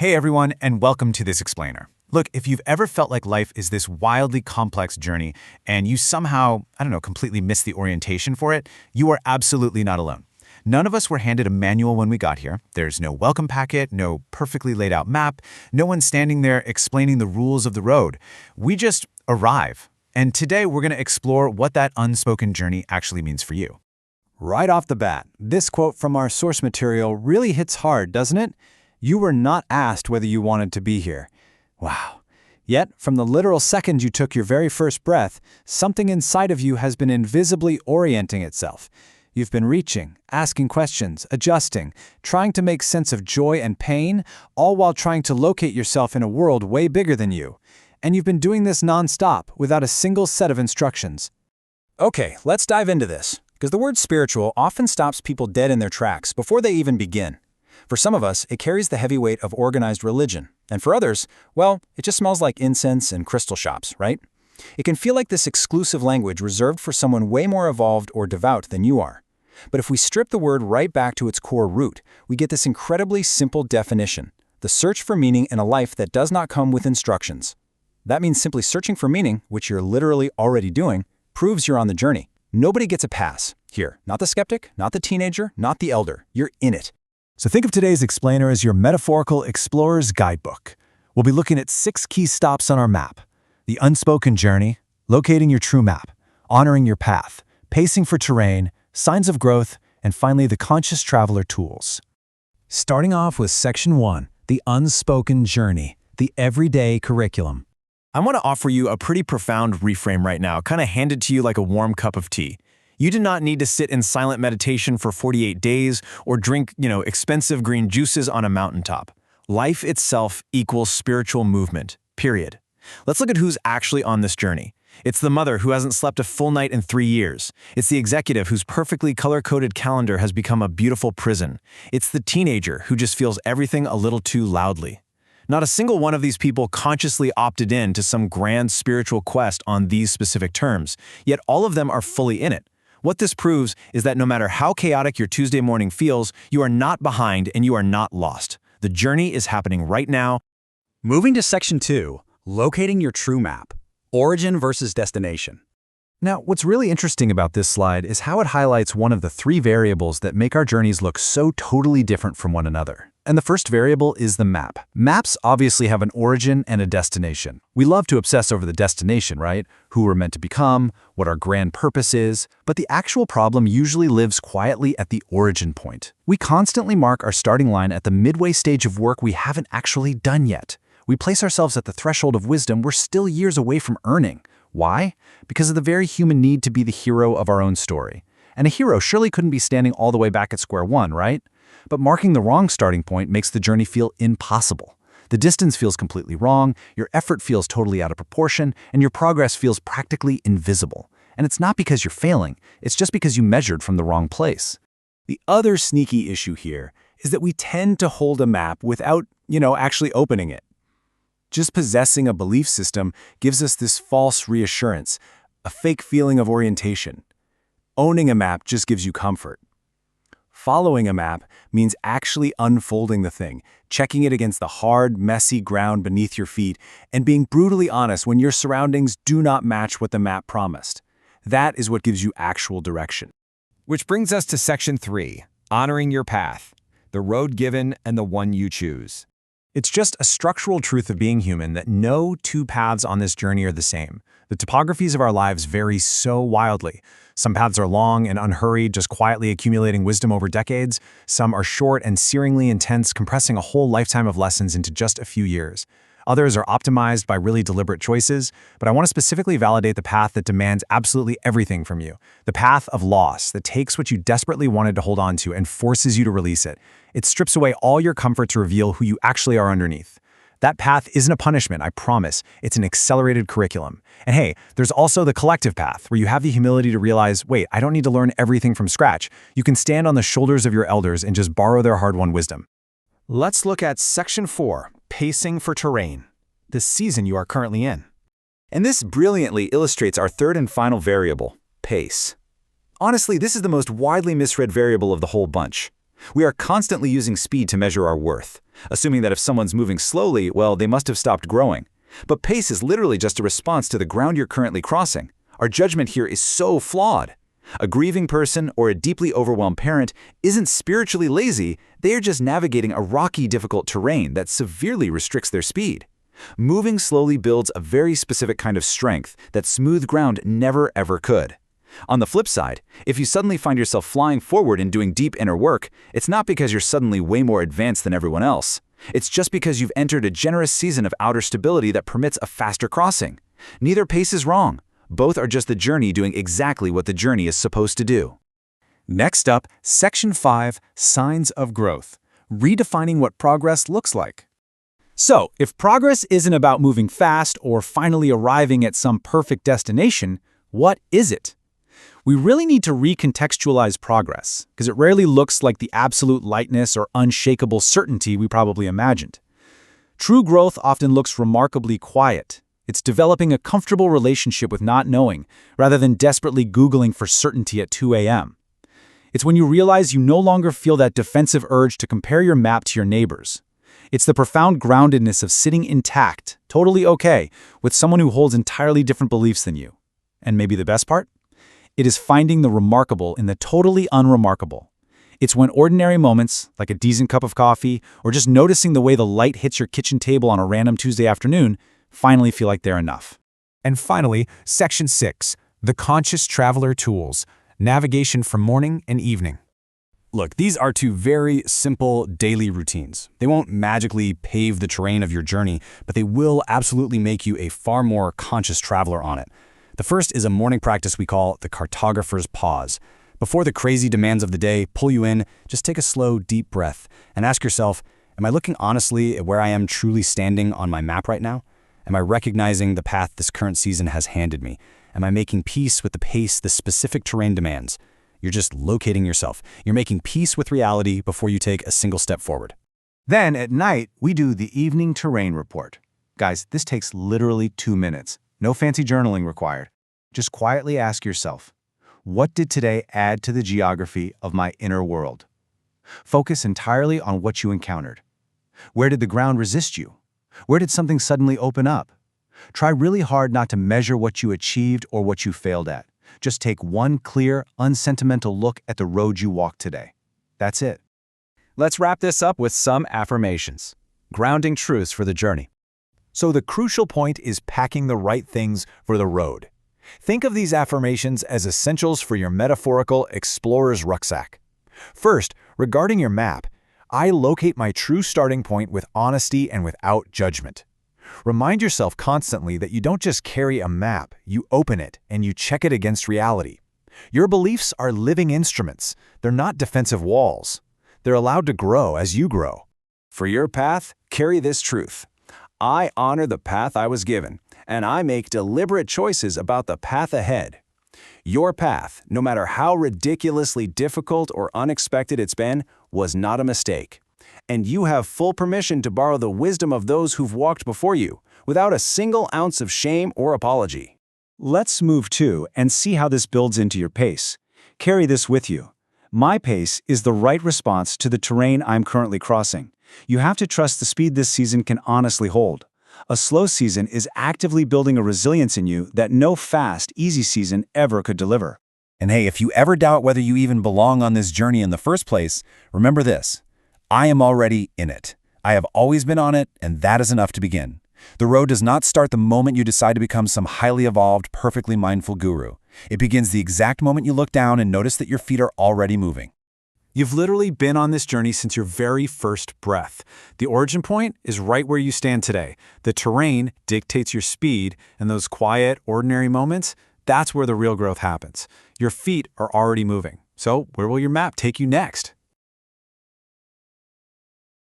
Hey everyone, and welcome to this explainer. Look, if you've ever felt like life is this wildly complex journey and you somehow, completely miss the orientation for it, you are absolutely not alone. None of us were handed a manual when we got here. There's no welcome packet, no perfectly laid out map, no one standing there explaining the rules of the road. We just arrive. And today we're going to explore what that unspoken journey actually means for you. Right off the bat, this quote from our source material really hits hard, doesn't it? You were not asked whether you wanted to be here. Wow. Yet, from the literal second you took your very first breath, something inside of you has been invisibly orienting itself. You've been reaching, asking questions, adjusting, trying to make sense of joy and pain, all while trying to locate yourself in a world way bigger than you. And you've been doing this non-stop, without a single set of instructions. Okay, let's dive into this, because the word spiritual often stops people dead in their tracks before they even begin. For some of us, it carries the heavy weight of organized religion, and for others, well, it just smells like incense and crystal shops, right? It can feel like this exclusive language reserved for someone way more evolved or devout than you are. But if we strip the word right back to its core root, we get this incredibly simple definition: the search for meaning in a life that does not come with instructions. That means simply searching for meaning, which you're literally already doing, proves you're on the journey. Nobody gets a pass. Here, not the skeptic, not the teenager, not the elder. You're in it. So think of today's explainer as your metaphorical explorer's guidebook. We'll be looking at 6 key stops on our map: the unspoken journey, locating your true map, honoring your path, pacing for terrain, signs of growth, and finally the conscious traveler tools. Starting off with Section 1, the unspoken journey, the everyday curriculum. I want to offer you a pretty profound reframe right now, kind of handed to you like a warm cup of tea. You do not need to sit in silent meditation for 48 days or drink, expensive green juices on a mountaintop. Life itself equals spiritual movement, period. Let's look at who's actually on this journey. It's the mother who hasn't slept a full night in 3 years. It's the executive whose perfectly color-coded calendar has become a beautiful prison. It's the teenager who just feels everything a little too loudly. Not a single one of these people consciously opted in to some grand spiritual quest on these specific terms, yet all of them are fully in it. What this proves is that no matter how chaotic your Tuesday morning feels, you are not behind and you are not lost. The journey is happening right now. Moving to Section 2, locating your true map, origin versus destination. Now, what's really interesting about this slide is how it highlights one of the 3 variables that make our journeys look so totally different from one another. And the first variable is the map. Maps obviously have an origin and a destination. We love to obsess over the destination, right? Who we're meant to become, what our grand purpose is, but the actual problem usually lives quietly at the origin point. We constantly mark our starting line at the midway stage of work we haven't actually done yet. We place ourselves at the threshold of wisdom we're still years away from earning. Why? Because of the very human need to be the hero of our own story. And a hero surely couldn't be standing all the way back at square one, right? But marking the wrong starting point makes the journey feel impossible. The distance feels completely wrong, your effort feels totally out of proportion, and your progress feels practically invisible. And it's not because you're failing, it's just because you measured from the wrong place. The other sneaky issue here is that we tend to hold a map without, actually opening it. Just possessing a belief system gives us this false reassurance, a fake feeling of orientation. Owning a map just gives you comfort. Following a map means actually unfolding the thing, checking it against the hard, messy ground beneath your feet, and being brutally honest when your surroundings do not match what the map promised. That is what gives you actual direction. Which brings us to Section 3, honoring your path, the road given and the one you choose. It's just a structural truth of being human that no 2 paths on this journey are the same. The topographies of our lives vary so wildly. Some paths are long and unhurried, just quietly accumulating wisdom over decades. Some are short and searingly intense, compressing a whole lifetime of lessons into just a few years. Others are optimized by really deliberate choices, but I want to specifically validate the path that demands absolutely everything from you. The path of loss that takes what you desperately wanted to hold on to and forces you to release it. It strips away all your comfort to reveal who you actually are underneath. That path isn't a punishment, I promise. It's an accelerated curriculum. And hey, there's also the collective path, where you have the humility to realize, wait, I don't need to learn everything from scratch. You can stand on the shoulders of your elders and just borrow their hard-won wisdom. Let's look at Section 4, pacing for terrain, the season you are currently in. And this brilliantly illustrates our third and final variable, pace. Honestly, this is the most widely misread variable of the whole bunch. We are constantly using speed to measure our worth, assuming that if someone's moving slowly, well, they must have stopped growing. But pace is literally just a response to the ground you're currently crossing. Our judgment here is so flawed. A grieving person or a deeply overwhelmed parent isn't spiritually lazy, they are just navigating a rocky, difficult terrain that severely restricts their speed. Moving slowly builds a very specific kind of strength that smooth ground never ever could. On the flip side, if you suddenly find yourself flying forward and doing deep inner work, it's not because you're suddenly way more advanced than everyone else. It's just because you've entered a generous season of outer stability that permits a faster crossing. Neither pace is wrong. Both are just the journey doing exactly what the journey is supposed to do. Next up, Section 5, Signs of Growth, redefining what progress looks like. So, if progress isn't about moving fast or finally arriving at some perfect destination, what is it? We really need to recontextualize progress, because it rarely looks like the absolute lightness or unshakable certainty we probably imagined. True growth often looks remarkably quiet. It's developing a comfortable relationship with not knowing, rather than desperately Googling for certainty at 2 a.m. It's when you realize you no longer feel that defensive urge to compare your map to your neighbor's. It's the profound groundedness of sitting intact, totally okay, with someone who holds entirely different beliefs than you. And maybe the best part? It is finding the remarkable in the totally unremarkable. It's when ordinary moments, like a decent cup of coffee, or just noticing the way the light hits your kitchen table on a random Tuesday afternoon, finally feel like they're enough. And finally, Section 6, the Conscious Traveler Tools, navigation from morning and evening. Look, these are two very simple daily routines. They won't magically pave the terrain of your journey, but they will absolutely make you a far more conscious traveler on it. The first is a morning practice we call the cartographer's pause. Before the crazy demands of the day pull you in, just take a slow, deep breath and ask yourself, am I looking honestly at where I am truly standing on my map right now? Am I recognizing the path this current season has handed me? Am I making peace with the pace the specific terrain demands? You're just locating yourself. You're making peace with reality before you take a single step forward. Then at night, we do the evening terrain report. Guys, this takes literally 2 minutes. No fancy journaling required. Just quietly ask yourself, what did today add to the geography of my inner world? Focus entirely on what you encountered. Where did the ground resist you? Where did something suddenly open up? Try really hard not to measure what you achieved or what you failed at. Just take one clear, unsentimental look at the road you walked today. That's it. Let's wrap this up with some affirmations, grounding truths for the journey. So the crucial point is packing the right things for the road. Think of these affirmations as essentials for your metaphorical explorer's rucksack. First, regarding your map, I locate my true starting point with honesty and without judgment. Remind yourself constantly that you don't just carry a map, you open it and you check it against reality. Your beliefs are living instruments. They're not defensive walls. They're allowed to grow as you grow. For your path, carry this truth. I honor the path I was given, and I make deliberate choices about the path ahead. Your path, no matter how ridiculously difficult or unexpected it's been, was not a mistake. And you have full permission to borrow the wisdom of those who've walked before you, without a single ounce of shame or apology. Let's move to and see how this builds into your pace. Carry this with you. My pace is the right response to the terrain I'm currently crossing. You have to trust the speed this season can honestly hold. A slow season is actively building a resilience in you that no fast, easy season ever could deliver. And hey, if you ever doubt whether you even belong on this journey in the first place, remember this. I am already in it. I have always been on it, and that is enough to begin. The road does not start the moment you decide to become some highly evolved, perfectly mindful guru. It begins the exact moment you look down and notice that your feet are already moving. You've literally been on this journey since your very first breath. The origin point is right where you stand today. The terrain dictates your speed, and those quiet, ordinary moments, that's where the real growth happens. Your feet are already moving. So where will your map take you next?